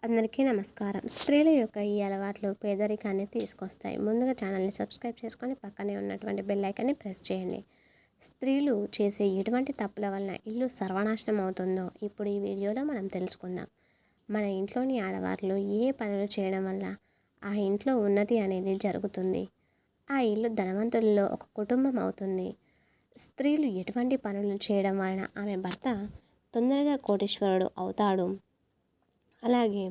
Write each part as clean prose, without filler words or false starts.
అందరికీ నమస్కారం. స్త్రీల యొక్క ఈ అలవాట్లు పేదరికాన్ని తీసుకొస్తాయి. ముందుగా ఛానల్ని సబ్స్క్రైబ్ చేసుకొని పక్కనే ఉన్నటువంటి బెల్ ఐకాన్ని ప్రెస్ చేయండి. స్త్రీలు చేసే ఎటువంటి తప్పుల వలన ఇల్లు సర్వనాశనం అవుతుందో ఇప్పుడు ఈ వీడియోలో మనం తెలుసుకుందాం. మన ఇంట్లోని ఆడవాళ్ళు ఏ పనులు చేయడం వల్ల ఆ ఇంట్లో ఉన్నతి అనేది జరుగుతుంది, ఆ ఇల్లు ధనవంతులలో ఒక కుటుంబం అవుతుంది. స్త్రీలు ఎటువంటి పనులు చేయడం వలన ఆమె భర్త తొందరగా కోటీశ్వరుడు అవుతాడు. అలాగే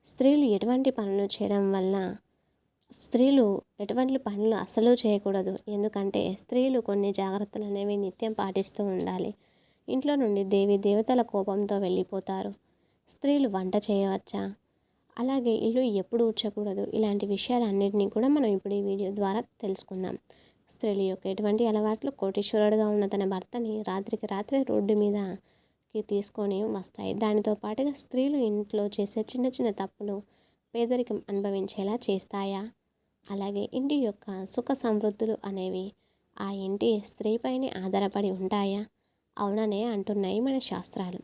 స్త్రీలు ఎటువంటి పనులు చేయడం వల్ల స్త్రీలు ఎటువంటి పనులు అస్సలు చేయకూడదు. ఎందుకంటే స్త్రీలు కొన్ని జాగ్రత్తలు అనేవి నిత్యం పాటిస్తూ ఉండాలి. ఇంట్లో నుండి దేవి దేవతల కోపంతో వెళ్ళిపోతారు. స్త్రీలు వంట చేయవచ్చా, అలాగే ఇల్లు ఎప్పుడు ఊడ్చకూడదు, ఇలాంటి విషయాలన్నింటినీ కూడా మనం ఇప్పుడు ఈ వీడియో ద్వారా తెలుసుకుందాం. స్త్రీల యొక్క ఎటువంటి అలవాట్లు కోటీశ్వరుడుగా ఉన్న తన భర్తని రాత్రికి రాత్రి రోడ్డు మీద తీసుకొని వస్తాయి. దానితో పాటుగా స్త్రీలు ఇంట్లో చేసే చిన్న చిన్న తప్పులు పేదరికం అనుభవించేలా చేస్తాయా, అలాగే ఇంటి యొక్క సుఖ సమృద్ధులు అనేవి ఆ ఇంటి స్త్రీపైనే ఆధారపడి ఉంటాయా? అవుననే అంటున్నాయి మన శాస్త్రాలు.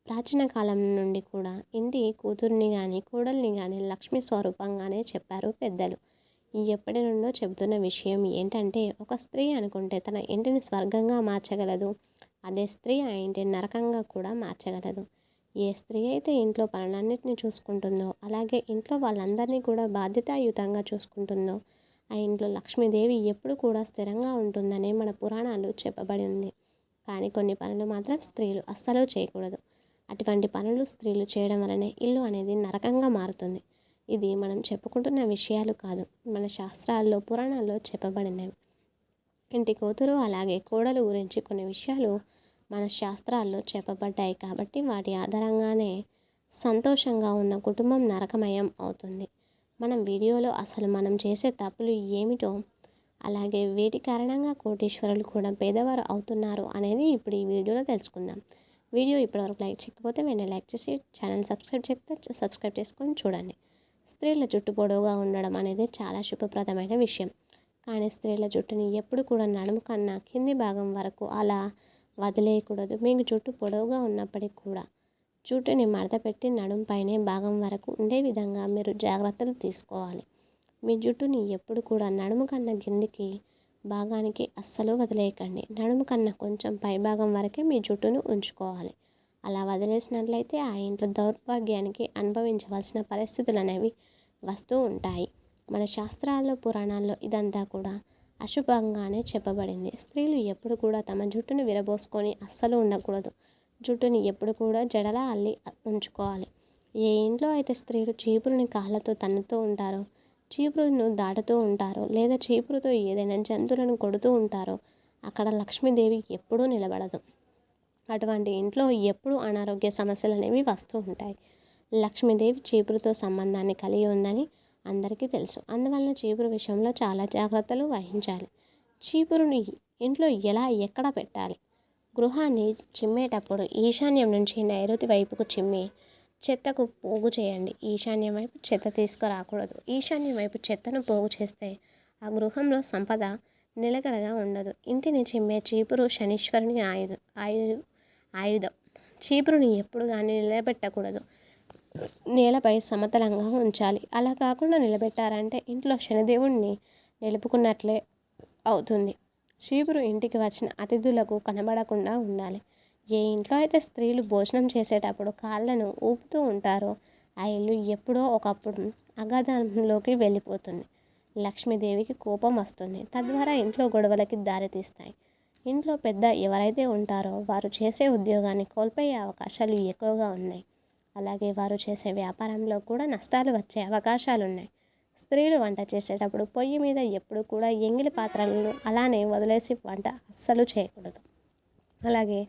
ప్రాచీన కాలం నుండి కూడా ఇంటి కూతుర్ని కానీ కోడల్ని కానీ లక్ష్మీ స్వరూపంగానే చెప్పారు పెద్దలు. ఎప్పటి నుండో చెబుతున్న విషయం ఏంటంటే, ఒక స్త్రీ అనుకుంటే తన ఇంటిని స్వర్గంగా మార్చగలదు, అదే స్త్రీ ఆ ఇంటిని నరకంగా కూడా మార్చగలదు. ఏ స్త్రీ అయితే ఇంట్లో పనులన్నింటినీ చూసుకుంటుందో, అలాగే ఇంట్లో వాళ్ళందరినీ కూడా బాధ్యతాయుతంగా చూసుకుంటుందో, ఆ ఇంట్లో లక్ష్మీదేవి ఎప్పుడు కూడా స్థిరంగా ఉంటుందని మన పురాణాలు చెప్పబడి ఉంది. కానీ కొన్ని పనులు మాత్రం స్త్రీలు అస్సలు చేయకూడదు. అటువంటి పనులు స్త్రీలు చేయడం వలనే ఇల్లు అనేది నరకంగా మారుతుంది. ఇది మనం చెప్పుకుంటున్న విషయాలు కాదు, మన శాస్త్రాల్లో పురాణాల్లో చెప్పబడినవి. ఇంటి కూతురు అలాగే కోడలు గురించి కొన్ని విషయాలు మన శాస్త్రాల్లో చెప్పబడ్డాయి. కాబట్టి వాటి ఆధారంగానే సంతోషంగా ఉన్న కుటుంబం నరకమయం అవుతుంది. మనం వీడియోలో అసలు మనం చేసే తప్పులు ఏమిటో, అలాగే వీటి కారణంగా కోటీశ్వరులు కూడా పేదవారు అవుతున్నారు అనేది ఇప్పుడు ఈ వీడియోలో తెలుసుకుందాం. వీడియో ఇప్పటివరకు లైక్ చేయకపోతే వెంటనే లైక్ చేసి ఛానల్ సబ్స్క్రైబ్ చేసుకొని చూడండి. స్త్రీల జుట్టు పొడవుగా ఉండడం అనేది చాలా శుభప్రదమైన విషయం. కానీ స్త్రీల జుట్టుని ఎప్పుడు కూడా నడుము కన్నా కింది భాగం వరకు అలా వదిలేయకూడదు. మీకు జుట్టు పొడవుగా ఉన్నప్పటికీ కూడా జుట్టుని మడత పెట్టి నడుము పైనే భాగం వరకు ఉండే విధంగా మీరు జాగ్రత్తలు తీసుకోవాలి. మీ జుట్టుని ఎప్పుడు కూడా నడుము కన్నా కిందికి భాగానికి అస్సలు వదిలేయకండి. నడుము కన్నా కొంచెం పై భాగం వరకే మీ జుట్టును ఉంచుకోవాలి. అలా వదిలేసినట్లయితే ఆ ఇంట్లో దౌర్భాగ్యానికి అనుభవించవలసిన పరిస్థితులు అనేవి వస్తూ ఉంటాయి. మన శాస్త్రాల్లో పురాణాల్లో ఇదంతా కూడా అశుభంగానే చెప్పబడింది. స్త్రీలు ఎప్పుడు కూడా తమ జుట్టును విరబోసుకొని అస్సలు ఉండకూడదు. జుట్టుని ఎప్పుడు కూడా జడలా అల్లి ఉంచుకోవాలి. ఏ ఇంట్లో అయితే స్త్రీలు చీపురుని కాళ్ళతో తన్నుతూ ఉంటారో, చీపురును దాటుతూ ఉంటారో, లేదా చీపురుతో ఏదైనా జంతువులను కొడుతూ ఉంటారో అక్కడ లక్ష్మీదేవి ఎప్పుడూ నిలబడదు. అటువంటి ఇంట్లో ఎప్పుడూ అనారోగ్య సమస్యలు అనేవి వస్తూ ఉంటాయి. లక్ష్మీదేవి చీపురుతో సంబంధాన్ని కలిగి ఉందని అందరికీ తెలుసు. అందువలన చీపురు విషయంలో చాలా జాగ్రత్తలు వహించాలి. చీపురుని ఇంట్లో ఎక్కడ పెట్టాలి? గృహాన్ని చిమ్మేటప్పుడు ఈశాన్యం నుంచి నైరుతి వైపుకు చిమ్మి చెత్తకు పోగు చేయండి. ఈశాన్యం వైపు చెత్త తీసుకురాకూడదు. ఈశాన్యం వైపు చెత్తను పోగు చేస్తే ఆ గృహంలో సంపద నిలకడగా ఉండదు. ఇంటిని చిమ్మే చీపురు శనీశ్వరుని ఆయుధం. చీపురుని ఎప్పుడు కానీ నిలబెట్టకూడదు. నేలపై సమతలంగా ఉంచాలి. అలా కాకుండా నిలబెట్టారంటే ఇంట్లో శనిదేవుణ్ణి నిలుపుకున్నట్లే అవుతుంది. చీపురు ఇంటికి వచ్చిన అతిథులకు కనబడకుండా ఉండాలి. ఏ ఇంట్లో అయితే స్త్రీలు భోజనం చేసేటప్పుడు కాళ్ళను ఊపుతూ ఉంటారో ఆ ఇల్లు ఎప్పుడో ఒకప్పుడు అగాధంలోకి వెళ్ళిపోతుంది. లక్ష్మీదేవికి కోపం వస్తుంది. తద్వారా ఇంట్లో గొడవలకి దారితీస్తాయి. ఇంట్లో పెద్ద ఎవరైతే ఉంటారో వారు చేసే ఉద్యోగాన్ని కోల్పోయే అవకాశాలు ఎక్కువగా ఉన్నాయి. అలాగే వారు చేసే వ్యాపారంలో కూడా నష్టాలు వచ్చే అవకాశాలు ఉన్నాయి. స్త్రీలు వంట చేసేటప్పుడు పొయ్యి మీద ఎప్పుడు కూడా ఎంగిలి పాత్రలను అలానే వదిలేసి వంట అస్సలు చేయకూడదు. అలాగే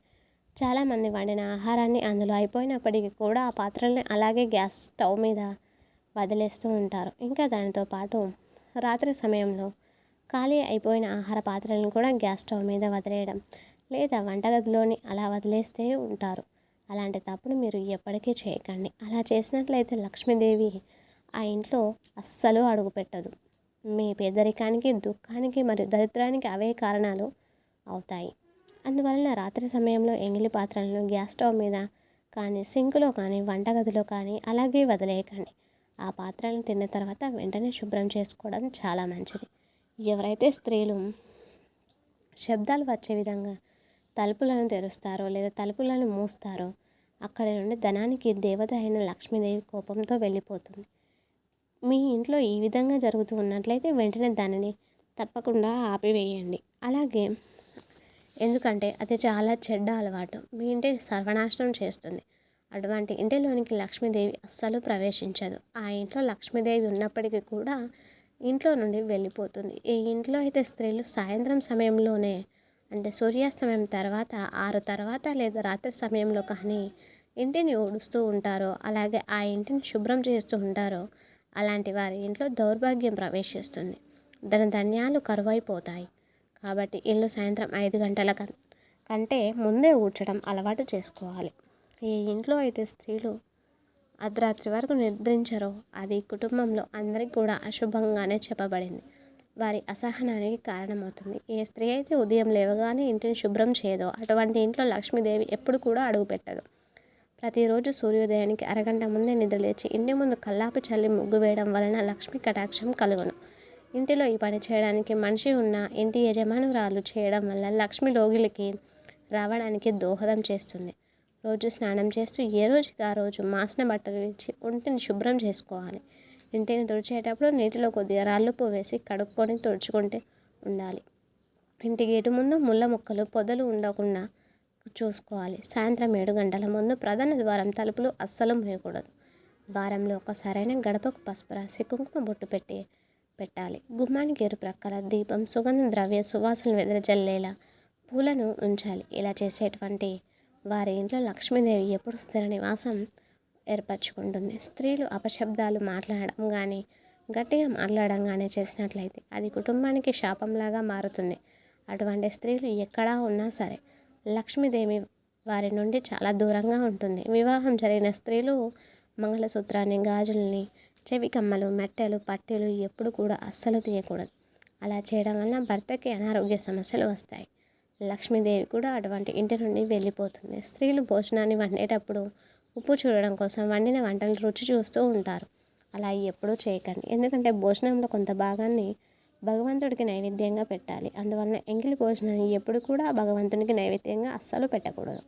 చాలామంది వండిన ఆహారాన్ని అందులో అయిపోయినప్పటికీ కూడా ఆ పాత్రల్ని అలాగే గ్యాస్ స్టవ్ మీద వదిలేస్తూ ఉంటారు. ఇంకా దానితో పాటు రాత్రి సమయంలో ఖాళీ అయిపోయిన ఆహార పాత్రలను కూడా గ్యాస్ స్టవ్ మీద వదిలేయడం, లేదా వంటగదిలోని అలా వదిలేస్తూ ఉంటారు. అలాంటి తప్పును మీరు ఎప్పటికీ చేయకండి. అలా చేసినట్లయితే లక్ష్మీదేవి ఆ ఇంట్లో అస్సలు అడుగుపెట్టదు. మీ పేదరికానికి, దుఃఖానికి మరియు దరిద్రానికి అవే కారణాలు అవుతాయి. అందువలన రాత్రి సమయంలో ఎంగిలి పాత్రలను గ్యాస్ స్టవ్ మీద కానీ సింకులో కానీ వంటగదిలో కానీ అలాగే వదిలేయకండి. ఆ పాత్రలను తిన్న తర్వాత వెంటనే శుభ్రం చేసుకోవడం చాలా మంచిది. ఎవరైతే స్త్రీలు శబ్దాలు వచ్చే విధంగా తలుపులను తెరుస్తారో లేదా తలుపులను మూస్తారో అక్కడి నుండి ధనానికి దేవత అయిన లక్ష్మీదేవి కోపంతో వెళ్ళిపోతుంది. మీ ఇంట్లో ఈ విధంగా జరుగుతూ ఉన్నట్లయితే వెంటనే దానిని తప్పకుండా ఆపివేయండి. అలాగే ఎందుకంటే అది చాలా చెడ్డ అలవాటు, మీ ఇంటిని సర్వనాశనం చేస్తుంది. అటువంటి ఇంటిలోనికి లక్ష్మీదేవి అస్సలు ప్రవేశించదు. ఆ ఇంట్లో లక్ష్మీదేవి ఉన్నప్పటికీ కూడా ఇంట్లో నుండి వెళ్ళిపోతుంది. ఏ ఇంట్లో అయితే స్త్రీలు సాయంత్రం సమయంలోనే అంటే సూర్యాస్తమయం తర్వాత 6 తర్వాత లేదా రాత్రి సమయంలో కానీ ఇంటిని ఊడుస్తూ ఉంటారో, అలాగే ఆ ఇంటిని శుభ్రం చేస్తూ ఉంటారో అలాంటి వారి ఇంట్లో దౌర్భాగ్యం ప్రవేశిస్తుంది. ధన్యాలు కరువైపోతాయి. కాబట్టి ఇల్లు సాయంత్రం 5 గంటల కంటే ముందే ఊడ్చడం అలవాటు చేసుకోవాలి. ఏ ఇంట్లో అయితే స్త్రీలు అర్ధరాత్రి వరకు నిద్రించరో అది కుటుంబంలో అందరికీ కూడా అశుభంగానే చెప్పబడింది. వారి అసహనానికి కారణమవుతుంది. ఏ స్త్రీ అయితే ఉదయం లేవగానే ఇంటిని శుభ్రం చేయదో అటువంటి ఇంట్లో లక్ష్మీదేవి ఎప్పుడు కూడా అడుగుపెట్టదు. ప్రతిరోజు సూర్యోదయానికి అరగంట ముందే నిద్రలేచి ఇంటి ముందు కల్లాపు చల్లి ముగ్గు వేయడం వలన లక్ష్మీ కటాక్షం కలుగును. ఇంటిలో ఈ పని చేయడానికి మనిషి ఉన్న ఇంటి యజమానురాలు చేయడం వల్ల లక్ష్మి లోగిలికి రావడానికి దోహదం చేస్తుంది. రోజు స్నానం చేస్తూ ఏ రోజుకి ఆ రోజు మాసిన బట్టలు ఇచ్చి ఒంటిని శుభ్రం చేసుకోవాలి. ఇంటిని తుడిచేటప్పుడు నీటిలో కొద్దిగా రాళ్ళుప్పు వేసి కడుక్కొని తుడుచుకుంటూ ఉండాలి. ఇంటి గేటు ముందు ముళ్ళ మొక్కలు పొదలు ఉండకుండా చూసుకోవాలి. సాయంత్రం 7 గంటల ముందు ప్రధాన ద్వారం తలుపులు అస్సలు మూయకూడదు. వారంలో ఒకసారైనా గడపకు పసుపు రాసి కుంకుమ బొట్టు పెట్టాలి. గుమ్మానికి ఇరు ప్రక్కల దీపం సుగంధ ద్రవ్య సువాసనలు వెదజల్లేలా పూలను ఉంచాలి. ఇలా చేసేటువంటి వారి ఇంట్లో లక్ష్మీదేవి ఎప్పుడు స్థిర నివాసం ఏర్పరచుకుంటుంది. స్త్రీలు అపశబ్దాలు మాట్లాడడం కానీ గట్టిగా మాట్లాడడం కానీ చేసినట్లయితే అది కుటుంబానికి శాపంలాగా మారుతుంది. అటువంటి స్త్రీలు ఎక్కడా ఉన్నా సరే లక్ష్మీదేవి వారి నుండి చాలా దూరంగా ఉంటుంది. వివాహం జరిగిన స్త్రీలు మంగళసూత్రాన్ని, గాజుల్ని, చెవి కమ్మలు, మెట్టెలు, పట్టీలు ఎప్పుడు కూడా అస్సలు తీయకూడదు. అలా చేయడం వల్ల భర్తకి అనారోగ్య సమస్యలు వస్తాయి. లక్ష్మీదేవి కూడా అటువంటి ఇంటి నుండి వెళ్ళిపోతుంది. స్త్రీలు భోజనాన్ని వండేటప్పుడు ఉప్పు చూడడం కోసం వండిన వంటలు రుచి చూస్తూ ఉంటారు. అలా ఎప్పుడూ చేయకండి. ఎందుకంటే భోజనంలో కొంత భాగాన్ని భగవంతుడికి నైవేద్యంగా పెట్టాలి. అందువలన ఎంగిలి భోజనాన్ని ఎప్పుడు కూడా భగవంతునికి నైవేద్యంగా అస్సలు పెట్టకూడదు.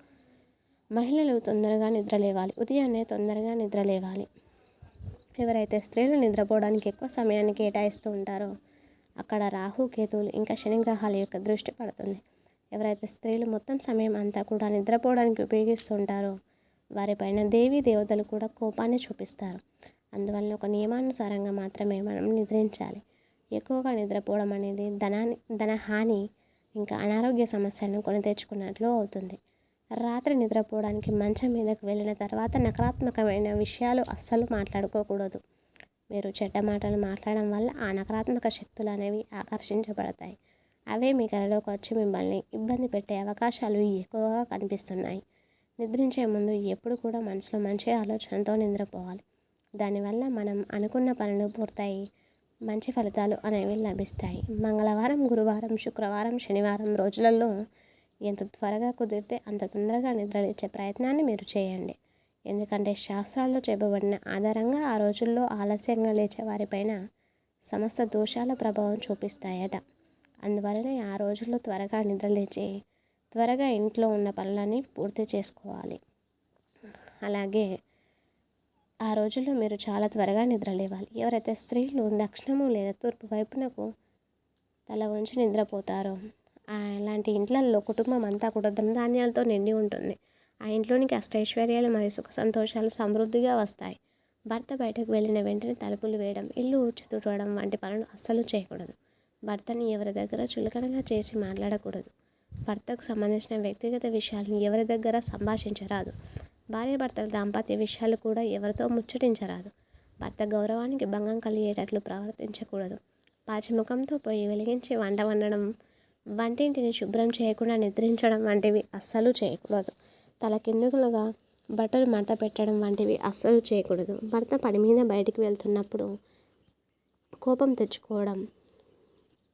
మహిళలు తొందరగా నిద్రలేవాలి. ఉదయాన్నే తొందరగా నిద్రలేవాలి. ఎవరైతే స్త్రీలు నిద్రపోవడానికి ఎక్కువ సమయాన్ని కేటాయిస్తూ ఉంటారో అక్కడ రాహు, కేతువులు ఇంకా శని గ్రహాల యొక్క దృష్టి పడుతుంది. ఎవరైతే స్త్రీలు మొత్తం సమయం అంతా కూడా నిద్రపోవడానికి ఉపయోగిస్తూ ఉంటారో వారిపైన దేవీ దేవతలు కూడా కోపాన్ని చూపిస్తారు. అందువల్ల ఒక నియమానుసారంగా మాత్రమే మనం నిద్రించాలి. ఎక్కువగా నిద్రపోవడం అనేది ధనహాని ఇంకా అనారోగ్య సమస్యలను కొని తెచ్చుకున్నట్లు అవుతుంది. రాత్రి నిద్రపోవడానికి మంచం మీదకు వెళ్ళిన తర్వాత నకారాత్మకమైన విషయాలు అస్సలు మాట్లాడుకోకూడదు. మీరు చెడ్డ మాటలు మాట్లాడడం వల్ల ఆ నకారాత్మక శక్తులు అనేవి ఆకర్షించబడతాయి. అవే మీ కలలోకి వచ్చి మిమ్మల్ని ఇబ్బంది పెట్టే అవకాశాలు ఎక్కువగా కనిపిస్తున్నాయి. నిద్రించే ముందు ఎప్పుడు కూడా మనసులో మంచి ఆలోచనతో నిద్రపోవాలి. దానివల్ల మనం అనుకున్న పనులు పూర్తయి మంచి ఫలితాలు అనేవి లభిస్తాయి. మంగళవారం, గురువారం, శుక్రవారం, శనివారం రోజులలో ఎంత త్వరగా కుదిరితే అంత తొందరగా నిద్రలేచే ప్రయత్నాన్ని మీరు చేయండి. ఎందుకంటే శాస్త్రాల్లో చెప్పబడిన ఆధారంగా ఆ రోజుల్లో ఆలస్యంగా లేచే వారిపైన సమస్త దోషాల ప్రభావం చూపిస్తాయట. అందువలనే ఆ రోజుల్లో త్వరగా నిద్రలేచి త్వరగా ఇంట్లో ఉన్న పనులని పూర్తి చేసుకోవాలి. అలాగే ఆ రోజుల్లో మీరు చాలా త్వరగా నిద్రలేవాలి. ఎవరైతే స్త్రీలు దక్షిణము లేదా తూర్పు వైపునకు తల ఉంచి నిద్రపోతారో అలాంటి ఇంట్లల్లో కుటుంబం అంతా కూడా ధనధాన్యాలతో నిండి ఉంటుంది. ఆ ఇంట్లోనికి అష్టైశ్వర్యాలు మరియు సుఖ సంతోషాలు సమృద్ధిగా వస్తాయి. భర్త బయటకు వెళ్ళిన వెంటనే తలుపులు వేయడం, ఇల్లు ఊడ్చి తుడవడం వంటి పనులు అస్సలు చేయకూడదు. భర్తని ఎవరి దగ్గర చులకనగా చేసి మాట్లాడకూడదు. భర్తకు సంబంధించిన వ్యక్తిగత విషయాలను ఎవరి దగ్గర సంభాషించరాదు. భార్యాభర్తల దాంపత్య విషయాలు కూడా ఎవరితో ముచ్చటించరాదు. భర్త గౌరవానికి భంగం కలిగేటట్లు ప్రవర్తించకూడదు. పాచిముఖంతో పొయ్యి వెలిగించి వంట వండడం, వంటింటిని శుభ్రం చేయకుండా నిద్రించడం వంటివి అస్సలు చేయకూడదు. తలకిందులుగా బట్టలు మడత పెట్టడం వంటివి అస్సలు చేయకూడదు. భర్త పని మీద బయటికి వెళ్తున్నప్పుడు కోపం తెచ్చుకోవడం,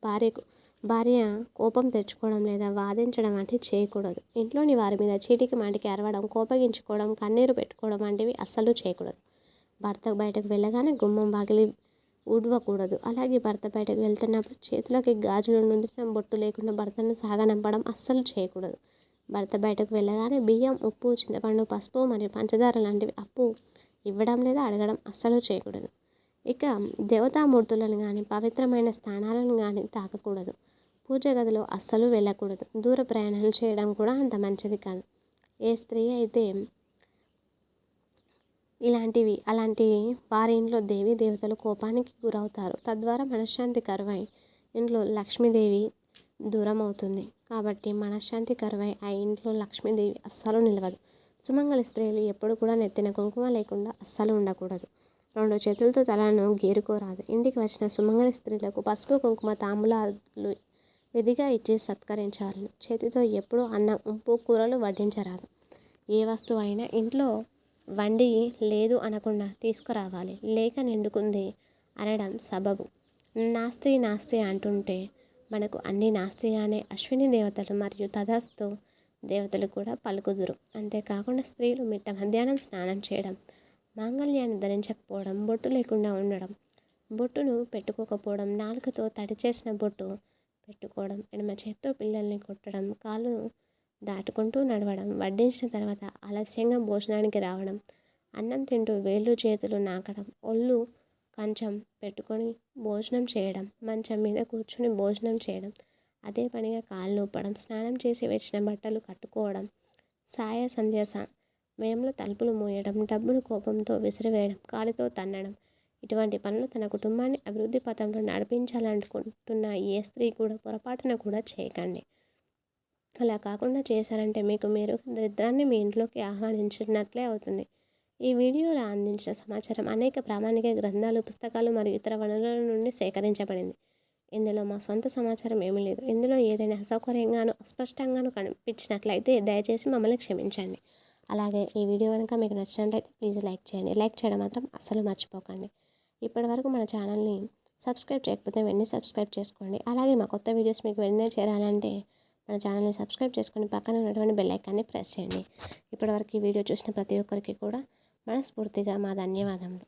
భార్యకు భార్య కోపం తెచ్చుకోవడం లేదా వాదించడం వంటివి చేయకూడదు. ఇంట్లోని వారి మీద చీటికి మాటికి అరవడం, కోపగించుకోవడం, కన్నీరు పెట్టుకోవడం వంటివి అస్సలు చేయకూడదు. భర్త బయటకు వెళ్ళగానే గుమ్మం వాకిలి ఊడవకూడదు. అలాగే భర్త బయటకు వెళ్తున్నప్పుడు చేతులకి గాజులు నుదుటిన బొట్టు లేకుండా భర్తను సాగనంపడం అస్సలు చేయకూడదు. భర్త బయటకు వెళ్ళగానే బియ్యం, ఉప్పు, చింతపండు, పసుపు మరియు పంచదార లాంటివి అప్పు ఇవ్వడం లేదా అడగడం అస్సలు చేయకూడదు. ఇక దేవతామూర్తులను కానీ పవిత్రమైన స్థానాలను కానీ తాకకూడదు. పూజ గదిలో అస్సలు వెళ్ళకూడదు. దూర ప్రయాణాలు చేయడం కూడా అంత మంచిది కాదు. ఏ స్త్రీ అయితే అలాంటివి వారి ఇంట్లో దేవీ దేవతలు కోపానికి గురవుతారు. తద్వారా మనశ్శాంతి కరువై ఇంట్లో లక్ష్మీదేవి దూరం అవుతుంది. కాబట్టి మనశ్శాంతి కరువై ఆ ఇంట్లో లక్ష్మీదేవి అస్సలు నిలవదు. సుమంగళి స్త్రీలు ఎప్పుడు కూడా నెత్తిన కుంకుమ లేకుండా అస్సలు ఉండకూడదు. 2 చేతులతో తలను గీరుకోరాదు. ఇంటికి వచ్చిన సుమంగళి స్త్రీలకు పసుపు, కుంకుమ, తాంబూలాలు విధిగా ఇచ్చి సత్కరించాలి. చేతితో ఎప్పుడూ అన్నం, ఉప్పు, కూరలు వడ్డించరాదు. ఏ వస్తువు అయినా ఇంట్లో వండి లేదు అనకుండా తీసుకురావాలి. లేక నిండుకుంది అనడం సబబు. నాస్తి నాస్తి అంటుంటే మనకు అన్ని నాస్తిగానే అశ్విని దేవతలు మరియు తథాస్తు దేవతలు కూడా పలుకుదురు. అంతేకాకుండా స్త్రీలు మిట్ట మధ్యాహ్నం స్నానం చేయడం, మాంగళ్యాన్ని ధరించకపోవడం, బొట్టు లేకుండా ఉండడం, బొట్టును పెట్టుకోకపోవడం, నాలుకతో తడి చేసిన బొట్టు పెట్టుకోవడం, ఎడమ చేత్తో పిల్లల్ని కొట్టడం, కాళ్ళు దాటుకుంటూ నడవడం, వడ్డించిన తర్వాత ఆలస్యంగా భోజనానికి రావడం, అన్నం తింటూ వేళ్ళు చేతులు నాకడం, ఒళ్ళు కంచం పెట్టుకొని భోజనం చేయడం, మంచం మీద కూర్చొని భోజనం చేయడం, అదే పనిగా కాళ్ళు ఊపడం, స్నానం చేసి వేసిన బట్టలు కట్టుకోవడం, సాయ సంధ్య సమయంలో తలుపులు మూయడం, డబ్బును కోపంతో విసిరివేయడం, కాలితో తన్నడం, ఇటువంటి పనులు తన కుటుంబాన్ని అభివృద్ధి పథంలో నడిపించాలనుకుంటున్న ఏ స్త్రీ కూడా పొరపాటున కూడా చేయకండి. అలా కాకుండా చేశారంటే మీకు మీరు దరిద్రాన్ని మీ ఇంట్లోకి ఆహ్వానించినట్లే అవుతుంది. ఈ వీడియోలో అందించిన సమాచారం అనేక ప్రామాణిక గ్రంథాలు, పుస్తకాలు మరియు ఇతర వనరుల నుండి సేకరించబడింది. ఇందులో మా సొంత సమాచారం ఏమీ లేదు. ఇందులో ఏదైనా అసౌకర్యంగాను, అస్పష్టంగాను కనిపించినట్లయితే దయచేసి మమ్మల్ని క్షమించండి. అలాగే ఈ వీడియో కనుక మీకు నచ్చినట్లయితే ప్లీజ్ లైక్ చేయండి. లైక్ చేయడం మాత్రం అస్సలు మర్చిపోకండి. ఇప్పటివరకు మన ఛానల్ని సబ్స్క్రైబ్ చేయకపోతే వెంటనే సబ్స్క్రైబ్ చేసుకోండి. అలాగే మా కొత్త వీడియోస్ మీకు వెంటనే చేరాలంటే మన ఛానల్ని సబ్స్క్రైబ్ చేసుకొని పక్కన ఉన్నటువంటి బెల్ ఐకాన్ని ప్రెస్ చేయండి. ఇప్పటివరకు ఈ వీడియో చూసిన ప్రతి ఒక్కరికి కూడా మనస్ఫూర్తిగా మా ధన్యవాదములు.